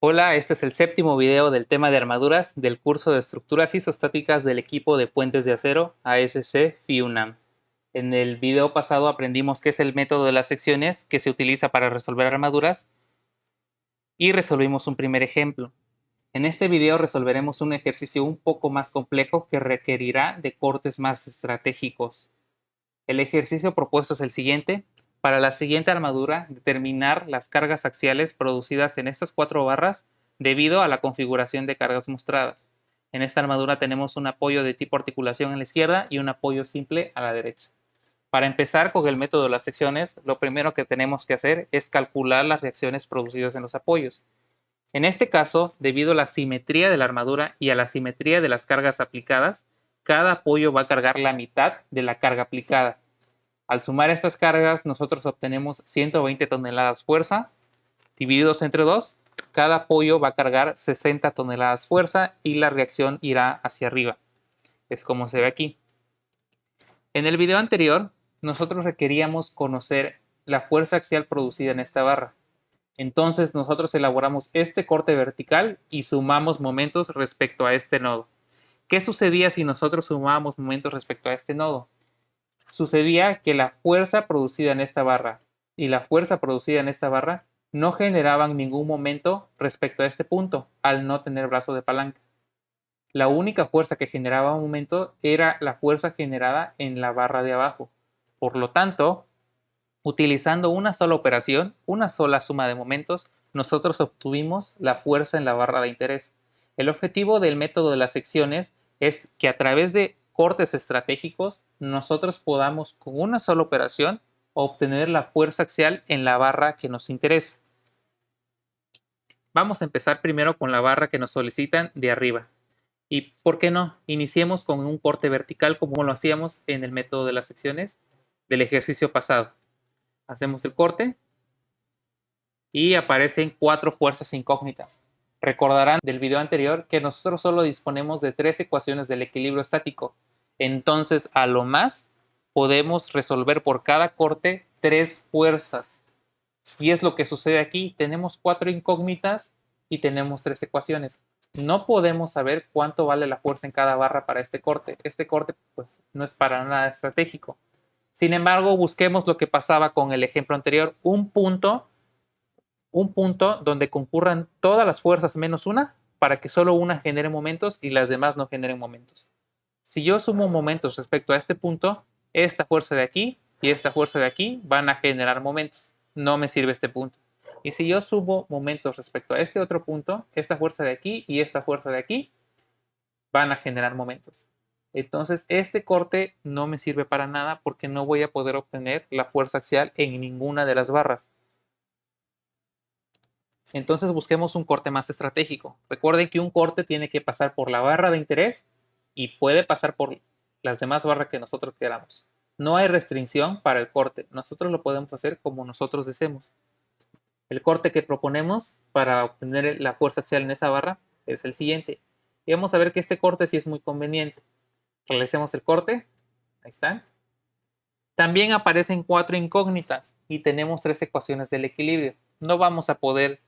Hola, este es el séptimo video del tema de armaduras del curso de estructuras isostáticas del equipo de puentes de acero ASC FIUNAM. En el video pasado aprendimos qué es el método de las secciones que se utiliza para resolver armaduras y resolvimos un primer ejemplo. En este video resolveremos un ejercicio un poco más complejo que requerirá de cortes más estratégicos. El ejercicio propuesto es el siguiente. Para la siguiente armadura, determinar las cargas axiales producidas en estas 4 barras debido a la configuración de cargas mostradas. En esta armadura tenemos un apoyo de tipo articulación en la izquierda y un apoyo simple a la derecha. Para empezar con el método de las secciones, lo primero que tenemos que hacer es calcular las reacciones producidas en los apoyos. En este caso, debido a la simetría de la armadura y a la simetría de las cargas aplicadas, cada apoyo va a cargar la mitad de la carga aplicada. Al sumar estas cargas, nosotros obtenemos 120 toneladas fuerza, divididos entre 2, cada apoyo va a cargar 60 toneladas fuerza y la reacción irá hacia arriba. Es como se ve aquí. En el video anterior, nosotros requeríamos conocer la fuerza axial producida en esta barra. Entonces nosotros elaboramos este corte vertical y sumamos momentos respecto a este nodo. ¿Qué sucedía si nosotros sumábamos momentos respecto a este nodo? Sucedía que la fuerza producida en esta barra y la fuerza producida en esta barra no generaban ningún momento respecto a este punto al no tener brazo de palanca. La única fuerza que generaba un momento era la fuerza generada en la barra de abajo. Por lo tanto, utilizando una sola operación, una sola suma de momentos, nosotros obtuvimos la fuerza en la barra de interés. El objetivo del método de las secciones es que a través de cortes estratégicos nosotros podamos con una sola operación obtener la fuerza axial en la barra que nos interesa. Vamos a empezar primero con la barra que nos solicitan de arriba. Y ¿por qué no? Iniciemos con un corte vertical como lo hacíamos en el método de las secciones del ejercicio pasado. Hacemos el corte y aparecen 4 fuerzas incógnitas. Recordarán del video anterior que nosotros solo disponemos de 3 ecuaciones del equilibrio estático. Entonces, a lo más, podemos resolver por cada corte 3 fuerzas. Y es lo que sucede aquí. Tenemos 4 incógnitas y tenemos 3 ecuaciones. No podemos saber cuánto vale la fuerza en cada barra para este corte. Este corte pues, no es para nada estratégico. Sin embargo, busquemos lo que pasaba con el ejemplo anterior. Un punto donde concurran todas las fuerzas menos una para que solo una genere momentos y las demás no generen momentos. Si yo sumo momentos respecto a este punto, esta fuerza de aquí y esta fuerza de aquí van a generar momentos. No me sirve este punto. Y si yo sumo momentos respecto a este otro punto, esta fuerza de aquí y esta fuerza de aquí van a generar momentos. Entonces, este corte no me sirve para nada porque no voy a poder obtener la fuerza axial en ninguna de las barras. Entonces busquemos un corte más estratégico. Recuerden que un corte tiene que pasar por la barra de interés y puede pasar por las demás barras que nosotros queramos. No hay restricción para el corte. Nosotros lo podemos hacer como nosotros deseemos. El corte que proponemos para obtener la fuerza axial en esa barra es el siguiente. Y vamos a ver que este corte sí es muy conveniente. Realicemos el corte. Ahí están. También aparecen 4 incógnitas y tenemos 3 ecuaciones del equilibrio. No vamos a poder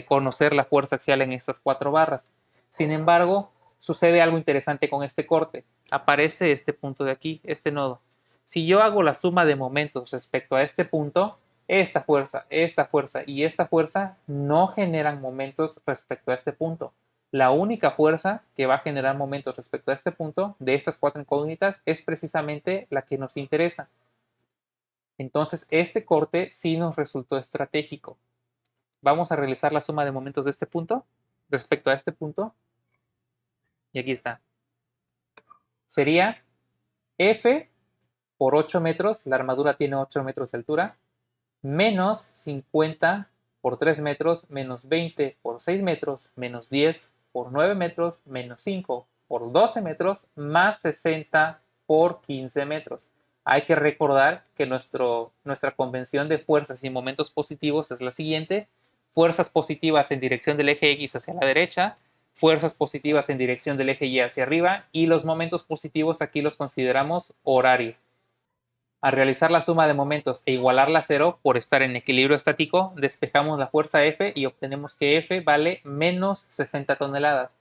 conocer la fuerza axial en estas 4 barras. Sin embargo, sucede algo interesante con este corte. Aparece este punto de aquí, este nodo. Si yo hago la suma de momentos respecto a este punto, esta fuerza y esta fuerza no generan momentos respecto a este punto. La única fuerza que va a generar momentos respecto a este punto de estas 4 incógnitas es precisamente la que nos interesa. Entonces, este corte sí nos resultó estratégico. Vamos a realizar la suma de momentos de este punto respecto a este punto. Y aquí está. Sería F por 8 metros, la armadura tiene 8 metros de altura, menos 50 por 3 metros, menos 20 por 6 metros, menos 10 por 9 metros, menos 5 por 12 metros, más 60 por 15 metros. Hay que recordar que nuestra convención de fuerzas y momentos positivos es la siguiente. Fuerzas positivas en dirección del eje X hacia la derecha, fuerzas positivas en dirección del eje Y hacia arriba y los momentos positivos aquí los consideramos horario. Al realizar la suma de momentos e igualarla a cero por estar en equilibrio estático, despejamos la fuerza F y obtenemos que F vale menos 60 toneladas.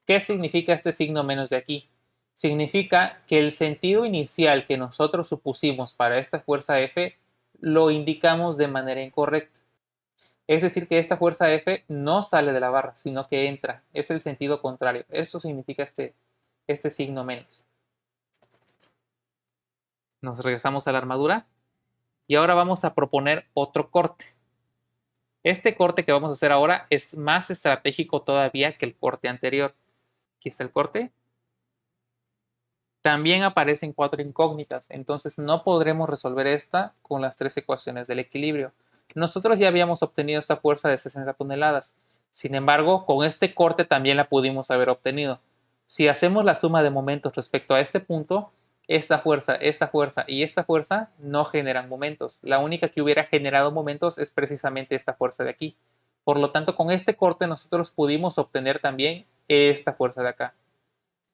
¿Qué significa este signo menos de aquí? Significa que el sentido inicial que nosotros supusimos para esta fuerza F lo indicamos de manera incorrecta. Es decir, que esta fuerza F no sale de la barra, sino que entra. Es el sentido contrario. Esto significa este signo menos. Nos regresamos a la armadura y ahora vamos a proponer otro corte. Este corte que vamos a hacer ahora es más estratégico todavía que el corte anterior. Aquí está el corte. También aparecen 4 incógnitas, entonces no podremos resolver esta con las 3 ecuaciones del equilibrio. Nosotros ya habíamos obtenido esta fuerza de 60 toneladas. Sin embargo, con este corte también la pudimos haber obtenido. Si hacemos la suma de momentos respecto a este punto, esta fuerza y esta fuerza no generan momentos. La única que hubiera generado momentos es precisamente esta fuerza de aquí. Por lo tanto, con este corte nosotros pudimos obtener también esta fuerza de acá.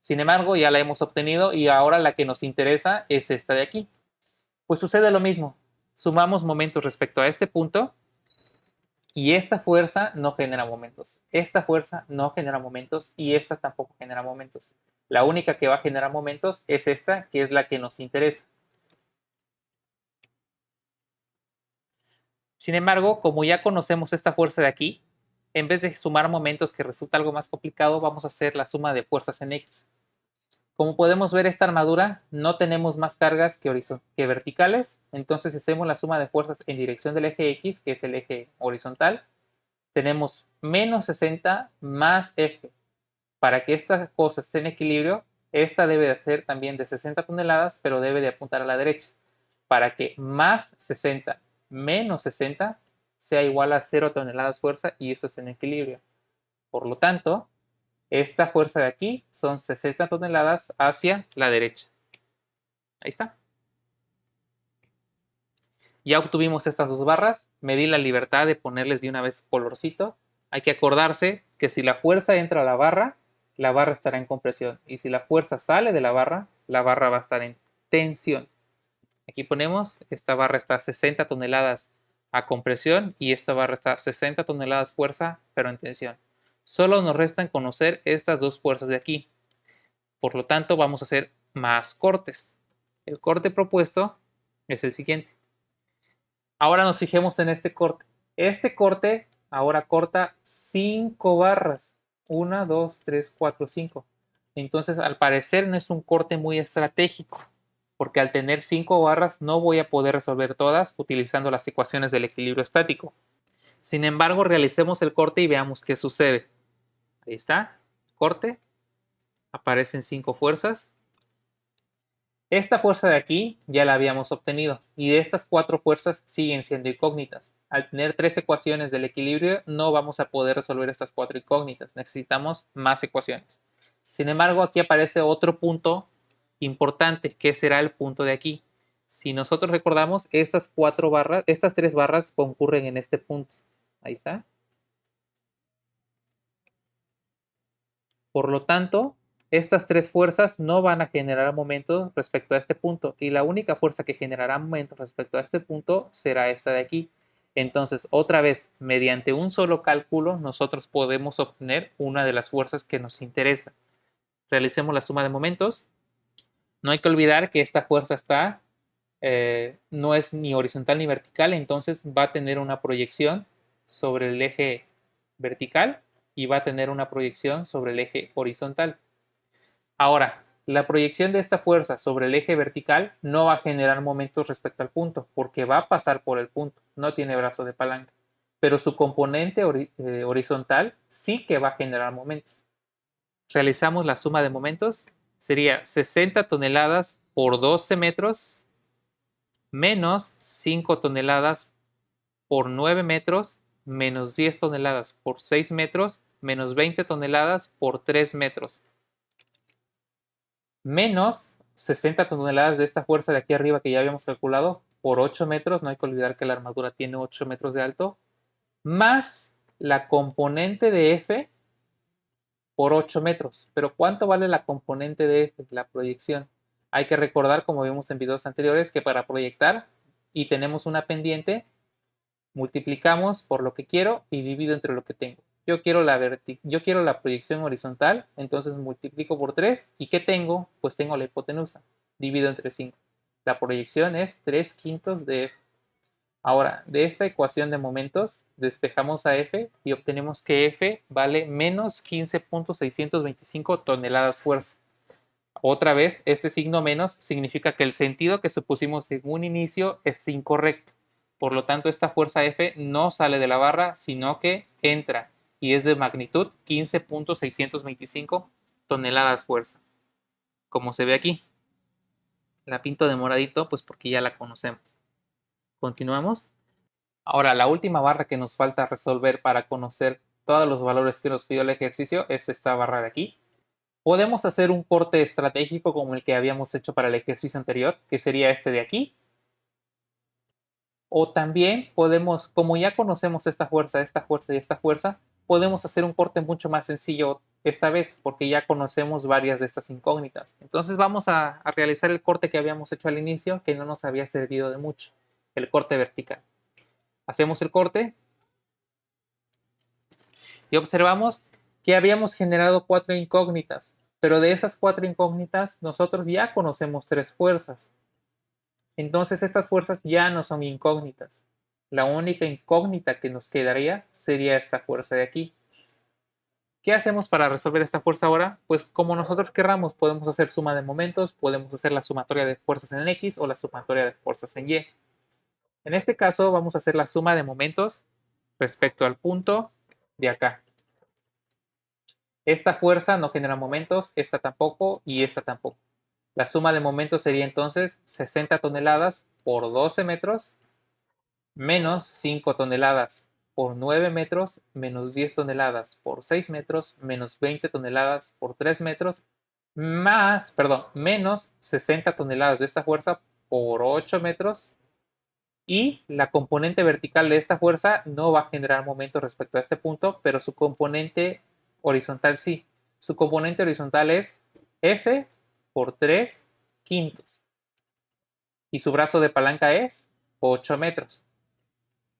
Sin embargo, ya la hemos obtenido y ahora la que nos interesa es esta de aquí. Pues sucede lo mismo. Sumamos momentos respecto a este punto y esta fuerza no genera momentos. Esta fuerza no genera momentos y esta tampoco genera momentos. La única que va a generar momentos es esta, que es la que nos interesa. Sin embargo, como ya conocemos esta fuerza de aquí, en vez de sumar momentos, que resulta algo más complicado, vamos a hacer la suma de fuerzas en X. Como podemos ver, esta armadura no tenemos más cargas que verticales, entonces si hacemos la suma de fuerzas en dirección del eje X, que es el eje horizontal, tenemos menos 60 más F. Para que esta cosa esté en equilibrio, esta debe de ser también de 60 toneladas, pero debe de apuntar a la derecha, para que más 60 menos 60 sea igual a 0 toneladas fuerza y esto esté en equilibrio. Por lo tanto, esta fuerza de aquí son 60 toneladas hacia la derecha. Ahí está. Ya obtuvimos estas dos barras. Me di la libertad de ponerles de una vez colorcito. Hay que acordarse que si la fuerza entra a la barra estará en compresión. Y si la fuerza sale de la barra va a estar en tensión. Aquí ponemos, esta barra está a 60 toneladas a compresión y esta barra está a 60 toneladas fuerza, pero en tensión. Solo nos restan conocer estas dos fuerzas de aquí. Por lo tanto, vamos a hacer más cortes. El corte propuesto es el siguiente. Ahora nos fijemos en este corte. Este corte ahora corta 5 barras. 1, 2, 3, 4, 5. Entonces, al parecer no es un corte muy estratégico, porque al tener 5 barras no voy a poder resolver todas utilizando las ecuaciones del equilibrio estático. Sin embargo, realicemos el corte y veamos qué sucede. Ahí está, corte. Aparecen 5 fuerzas. Esta fuerza de aquí ya la habíamos obtenido y de estas 4 fuerzas siguen siendo incógnitas. Al tener 3 ecuaciones del equilibrio no vamos a poder resolver estas 4 incógnitas, necesitamos más ecuaciones. Sin embargo, aquí aparece otro punto importante, que será el punto de aquí. Si nosotros recordamos, estas 3 barras concurren en este punto. Ahí está. Por lo tanto, estas 3 fuerzas no van a generar momento respecto a este punto y la única fuerza que generará momento respecto a este punto será esta de aquí. Entonces, otra vez, mediante un solo cálculo, nosotros podemos obtener una de las fuerzas que nos interesa. Realicemos la suma de momentos. No hay que olvidar que esta fuerza no es ni horizontal ni vertical, entonces va a tener una proyección sobre el eje vertical y va a tener una proyección sobre el eje horizontal. Ahora, la proyección de esta fuerza sobre el eje vertical no va a generar momentos respecto al punto, porque va a pasar por el punto, no tiene brazo de palanca. Pero su componente horizontal sí que va a generar momentos. Realizamos la suma de momentos, sería 60 toneladas por 12 metros menos 5 toneladas por 9 metros menos 10 toneladas por 6 metros menos 20 toneladas por 3 metros. Menos 60 toneladas de esta fuerza de aquí arriba que ya habíamos calculado por 8 metros, no hay que olvidar que la armadura tiene 8 metros de alto, más la componente de F por 8 metros. Pero ¿cuánto vale la componente de F, la proyección? Hay que recordar, como vimos en videos anteriores, que para proyectar y tenemos una pendiente, multiplicamos por lo que quiero y divido entre lo que tengo. Yo quiero la proyección horizontal, entonces multiplico por 3. ¿Y qué tengo? Pues tengo la hipotenusa. Divido entre 5. La proyección es 3/5 de F. Ahora, de esta ecuación de momentos, despejamos a F y obtenemos que F vale menos 15.625 toneladas fuerza. Otra vez, este signo menos significa que el sentido que supusimos en un inicio es incorrecto. Por lo tanto, esta fuerza F no sale de la barra, sino que entra y es de magnitud 15.625 toneladas fuerza. Como se ve aquí. La pinto de moradito, pues porque ya la conocemos. Continuamos. Ahora, la última barra que nos falta resolver para conocer todos los valores que nos pidió el ejercicio es esta barra de aquí. Podemos hacer un corte estratégico como el que habíamos hecho para el ejercicio anterior, que sería este de aquí. O también podemos, como ya conocemos esta fuerza y esta fuerza, podemos hacer un corte mucho más sencillo esta vez, porque ya conocemos varias de estas incógnitas. Entonces vamos a realizar el corte que habíamos hecho al inicio, que no nos había servido de mucho, el corte vertical. Hacemos el corte y observamos que habíamos generado 4 incógnitas, pero de esas 4 incógnitas nosotros ya conocemos 3 fuerzas. Entonces estas fuerzas ya no son incógnitas. La única incógnita que nos quedaría sería esta fuerza de aquí. ¿Qué hacemos para resolver esta fuerza ahora? Pues como nosotros querramos, podemos hacer suma de momentos, podemos hacer la sumatoria de fuerzas en X o la sumatoria de fuerzas en Y. En este caso vamos a hacer la suma de momentos respecto al punto de acá. Esta fuerza no genera momentos, esta tampoco y esta tampoco. La suma de momentos sería entonces 60 toneladas por 12 metros menos 5 toneladas por 9 metros menos 10 toneladas por 6 metros menos 20 toneladas por 3 metros menos 60 toneladas de esta fuerza por 8 metros y la componente vertical de esta fuerza no va a generar momentos respecto a este punto, pero su componente horizontal sí. Su componente horizontal es F por 3/5 y su brazo de palanca es 8 metros.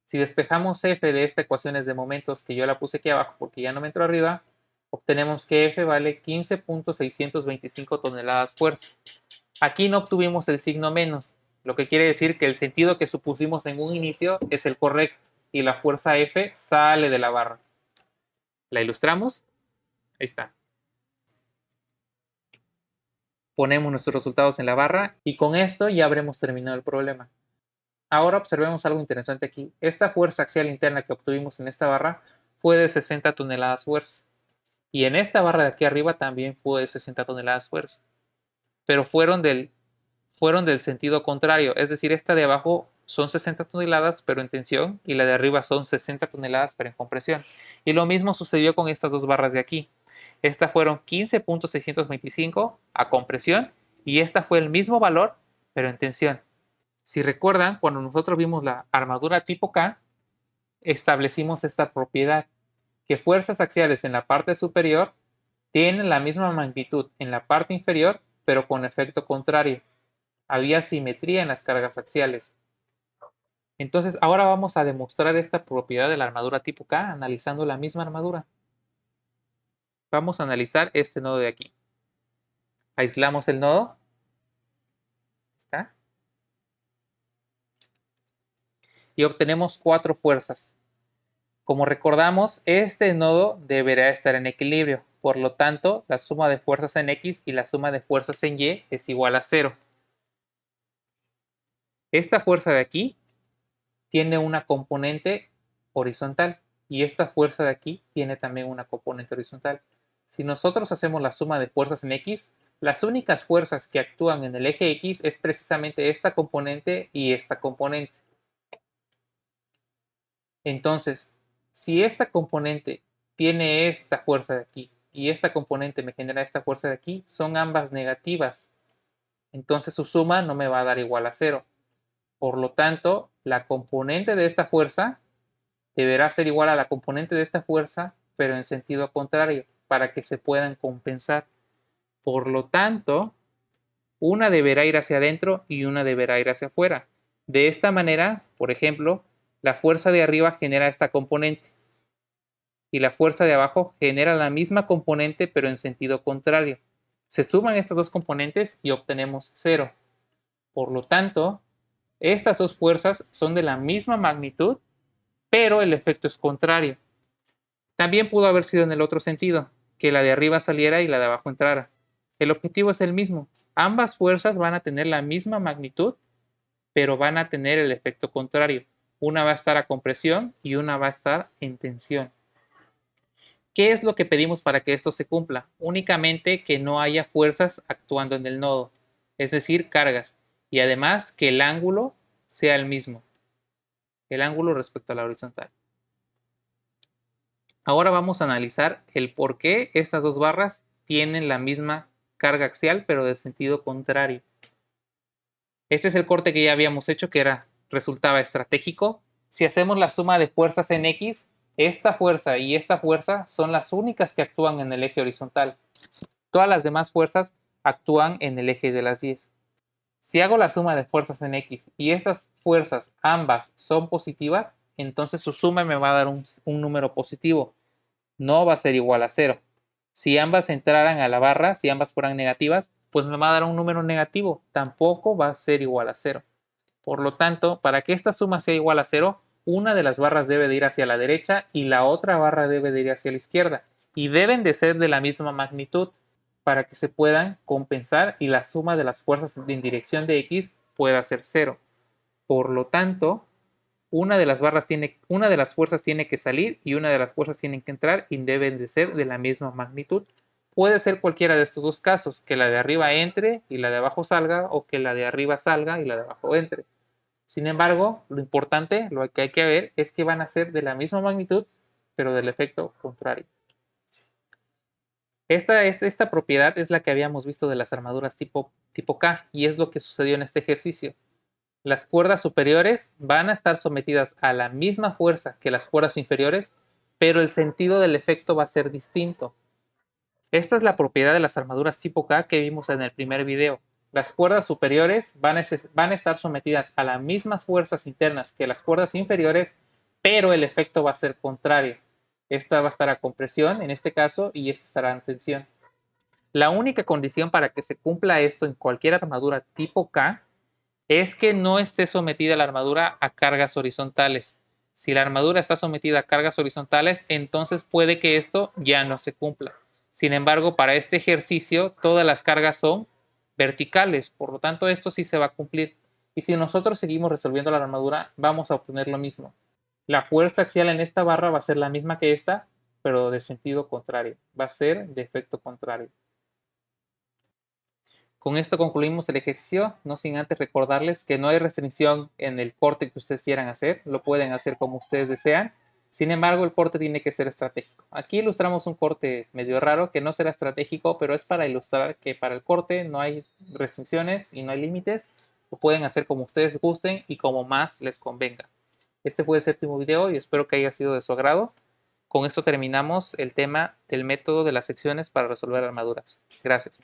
Si despejamos F de esta ecuación de momentos que yo la puse aquí abajo porque ya no me entró arriba, obtenemos que F vale 15.625 toneladas fuerza. Aquí no obtuvimos el signo menos, lo que quiere decir que el sentido que supusimos en un inicio es el correcto y la fuerza F sale de la barra. ¿La ilustramos? Ahí está. Ponemos nuestros resultados en la barra y con esto ya habremos terminado el problema. Ahora observemos algo interesante aquí. Esta fuerza axial interna que obtuvimos en esta barra fue de 60 toneladas fuerza. Y en esta barra de aquí arriba también fue de 60 toneladas fuerza. Pero fueron del sentido contrario. Es decir, esta de abajo son 60 toneladas pero en tensión y la de arriba son 60 toneladas pero en compresión. Y lo mismo sucedió con estas dos barras de aquí. Esta fueron 15.625 a compresión y esta fue el mismo valor pero en tensión. Si recuerdan, cuando nosotros vimos la armadura tipo K, establecimos esta propiedad, que fuerzas axiales en la parte superior tienen la misma magnitud en la parte inferior, pero con efecto contrario. Había simetría en las cargas axiales. Entonces, ahora vamos a demostrar esta propiedad de la armadura tipo K analizando la misma armadura. Vamos a analizar este nodo de aquí. Aislamos el nodo. ¿Está? Y obtenemos 4 fuerzas. Como recordamos, este nodo deberá estar en equilibrio. Por lo tanto, la suma de fuerzas en X y la suma de fuerzas en Y es igual a 0. Esta fuerza de aquí tiene una componente horizontal y esta fuerza de aquí tiene también una componente horizontal. Si nosotros hacemos la suma de fuerzas en X, las únicas fuerzas que actúan en el eje X es precisamente esta componente y esta componente. Entonces, si esta componente tiene esta fuerza de aquí y esta componente me genera esta fuerza de aquí, son ambas negativas. Entonces su suma no me va a dar igual a 0. Por lo tanto, la componente de esta fuerza deberá ser igual a la componente de esta fuerza, pero en sentido contrario, para que se puedan compensar. Por lo tanto, Una deberá ir hacia adentro y una deberá ir hacia afuera. De esta manera, por ejemplo, la fuerza de arriba genera esta componente y la fuerza de abajo genera la misma componente pero en sentido contrario. Se suman estas dos componentes y obtenemos 0. Por lo tanto, estas dos fuerzas son de la misma magnitud, pero el efecto es contrario. También pudo haber sido en el otro sentido, que la de arriba saliera y la de abajo entrara. El objetivo es el mismo. Ambas fuerzas van a tener la misma magnitud, pero van a tener el efecto contrario. Una va a estar a compresión y una va a estar en tensión. ¿Qué es lo que pedimos para que esto se cumpla? Únicamente que no haya fuerzas actuando en el nodo, es decir, cargas, y además que el ángulo sea el mismo, el ángulo respecto a la horizontal. Ahora vamos a analizar el por qué estas dos barras tienen la misma carga axial, pero de sentido contrario. Este es el corte que ya habíamos hecho, que resultaba estratégico. Si hacemos la suma de fuerzas en X, esta fuerza y esta fuerza son las únicas que actúan en el eje horizontal. Todas las demás fuerzas actúan en el eje de las 10. Si hago la suma de fuerzas en X y estas fuerzas ambas son positivas, entonces su suma me va a dar un número positivo. No va a ser igual a 0. Si ambas entraran a la barra, si ambas fueran negativas, pues me va a dar un número negativo. Tampoco va a ser igual a 0. Por lo tanto, para que esta suma sea igual a 0, una de las barras debe de ir hacia la derecha y la otra barra debe de ir hacia la izquierda. Y deben de ser de la misma magnitud para que se puedan compensar y la suma de las fuerzas en dirección de X pueda ser 0. Por lo tanto, una de las fuerzas tiene que salir y una de las fuerzas tienen que entrar y deben de ser de la misma magnitud. Puede ser cualquiera de estos dos casos, que la de arriba entre y la de abajo salga, o que la de arriba salga y la de abajo entre. Sin embargo, lo importante, lo que hay que ver, es que van a ser de la misma magnitud, pero del efecto contrario. Esta propiedad es la que habíamos visto de las armaduras tipo K, y es lo que sucedió en este ejercicio. Las cuerdas superiores van a estar sometidas a la misma fuerza que las cuerdas inferiores, pero el sentido del efecto va a ser distinto. Esta es la propiedad de las armaduras tipo K que vimos en el primer video. Las cuerdas superiores van a estar sometidas a las mismas fuerzas internas que las cuerdas inferiores, pero el efecto va a ser contrario. Esta va a estar a compresión en este caso y esta estará en tensión. La única condición para que se cumpla esto en cualquier armadura tipo K es que no esté sometida la armadura a cargas horizontales. Si la armadura está sometida a cargas horizontales, entonces puede que esto ya no se cumpla. Sin embargo, para este ejercicio, todas las cargas son verticales, por lo tanto, esto sí se va a cumplir. Y si nosotros seguimos resolviendo la armadura, vamos a obtener lo mismo. La fuerza axial en esta barra va a ser la misma que esta, pero de sentido contrario. Va a ser de efecto contrario. Con esto concluimos el ejercicio, no sin antes recordarles que no hay restricción en el corte que ustedes quieran hacer, lo pueden hacer como ustedes desean. Sin embargo, el corte tiene que ser estratégico. Aquí ilustramos un corte medio raro que no será estratégico, pero es para ilustrar que para el corte no hay restricciones y no hay límites. Lo pueden hacer como ustedes gusten y como más les convenga. Este fue el séptimo video y espero que haya sido de su agrado. Con esto terminamos el tema del método de las secciones para resolver armaduras. Gracias.